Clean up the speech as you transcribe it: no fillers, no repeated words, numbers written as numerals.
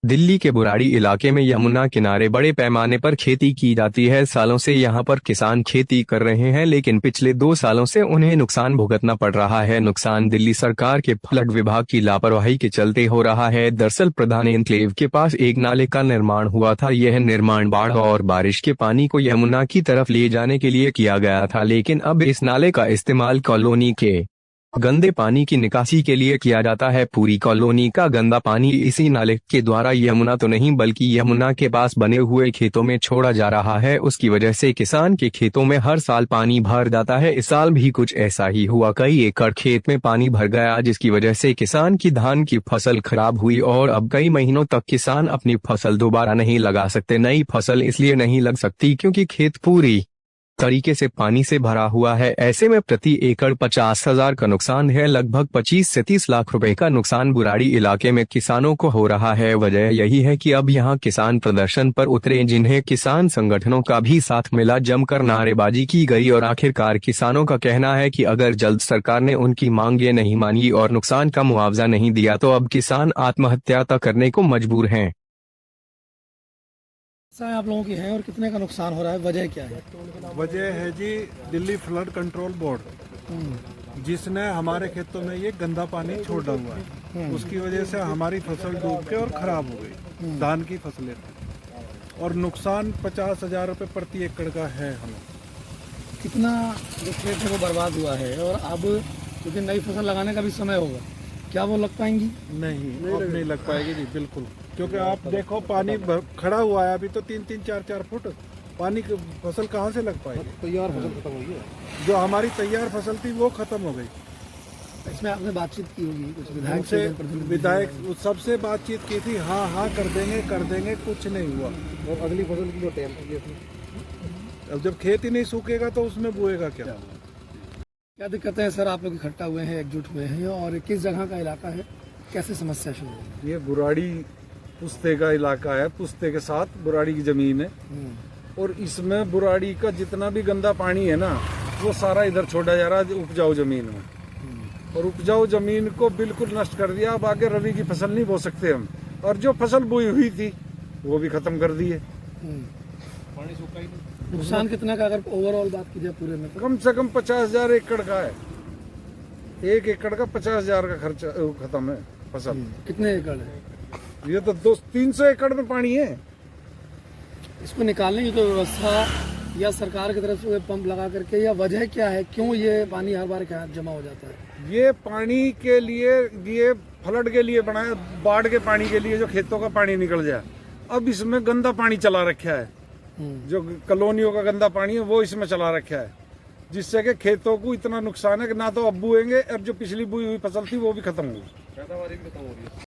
दिल्ली के बुराड़ी इलाके में यमुना किनारे बड़े पैमाने पर खेती की जाती है। सालों से यहां पर किसान खेती कर रहे हैं, लेकिन पिछले 2 सालों से उन्हें नुकसान भुगतना पड़ रहा है। नुकसान दिल्ली सरकार के फ्लड विभाग की लापरवाही के चलते हो रहा है। दरअसल प्रधान एन्क्लेव के पास एक नाले का निर्माण हुआ था। यह निर्माण बाढ़ और बारिश के पानी को यमुना की तरफ ले जाने के लिए किया गया था, लेकिन अब इस नाले का इस्तेमाल कॉलोनी के गंदे पानी की निकासी के लिए किया जाता है। पूरी कॉलोनी का गंदा पानी इसी नाले के द्वारा यमुना तो नहीं बल्कि यमुना के पास बने हुए खेतों में छोड़ा जा रहा है। उसकी वजह से किसान के खेतों में हर साल पानी भर जाता है। इस साल भी कुछ ऐसा ही हुआ। कई एकड़ खेत में पानी भर गया, जिसकी वजह से किसान की धान की फसल खराब हुई और अब कई महीनों तक किसान अपनी फसल दोबारा नहीं लगा सकते। नई फसल इसलिए नहीं लग सकती क्योंकि खेत पूरी तरीके से पानी से भरा हुआ है। ऐसे में प्रति एकड़ 50,000 का नुकसान है। लगभग 25 से 30 लाख रुपए का नुकसान बुराड़ी इलाके में किसानों को हो रहा है। वजह यही है कि अब यहां किसान प्रदर्शन पर उतरे, जिन्हें किसान संगठनों का भी साथ मिला। जमकर नारेबाजी की गई और आखिरकार किसानों का कहना है कि अगर जल्द सरकार ने उनकी मांगे नहीं मानी और नुकसान का मुआवजा नहीं दिया तो अब किसान आत्महत्या तक करने को मजबूर हैं। आप लोगों की है और कितने का नुकसान हो रहा है, वजह क्या है? वजह है जी दिल्ली फ्लड कंट्रोल बोर्ड, जिसने हमारे खेतों में ये गंदा पानी छोड़ा हुआ है। उसकी वजह से हमारी फसल डूब के और खराब हो गई, धान की फसलें। और नुकसान 50,000 रुपये प्रति एकड़ का है हमें। कितना जो खेत है वो बर्बाद हुआ है और अब क्योंकि नई फसल लगाने का भी समय होगा, क्या वो लग पाएंगी? नहीं, अब नहीं लग पाएगी जी, बिल्कुल। क्योंकि आप देखो पानी खड़ा हुआ है अभी तो 3-3, 4-4 फुट पानी की फसल कहाँ से लग पाएगी? तैयार फसल खत्म हो गई। जो हमारी तैयार फसल थी वो खत्म हो गई। इसमें आपने बातचीत की होगी कुछ विधायक से? विधायक सबसे बातचीत की थी, हाँ कर देंगे, कुछ नहीं हुआ। और अगली फसल की जो टाइम थी, अब जब खेत ही नहीं सूखेगा तो उसमें बोएगा क्या? क्या दिक्कतें हैं सर? आप लोग इकट्ठा हुए हैं, एकजुट हुए हैं और किस जगह का इलाका है, कैसे समस्या शुरू हुई? ये बुराड़ी पुस्ते का इलाका है, पुस्ते के साथ बुराड़ी की जमीन है और इसमें बुराड़ी का जितना भी गंदा पानी है ना वो सारा इधर छोड़ा जा रहा है उपजाऊ जमीन में, और उपजाऊ जमीन को बिल्कुल नष्ट कर दिया। अब आगे रबी की फसल नहीं बो सकते हम, और जो फसल बोई हुई थी वो भी खत्म कर दी है। पानी सूखा ही नहीं। नुकसान कितना का अगर ओवरऑल बात की जाए पूरे में? कम से कम 50,000 एकड़ का है। 1 एकड़ का 50,000 का खर्चा खत्म है फसल। कितने एकड़ है? ये तो 200-300 एकड़ में पानी है। इसको निकालने की तो व्यवस्था या सरकार की तरफ से पंप लगा करके, या वजह क्या है, क्यों ये पानी हर बार जमा हो जाता है? ये पानी के लिए, ये फ्लड के लिए बनाया, बाढ़ के पानी के लिए जो खेतों का पानी निकल जाए। अब इसमें गंदा पानी चला रखा है, जो कॉलोनियों का गंदा पानी है वो इसमें चला रखा है, जिससे कि खेतों को इतना नुकसान है कि ना तो अब बुएंगे, अब जो पिछली बुई हुई फसल थी वो भी खत्म हो गई।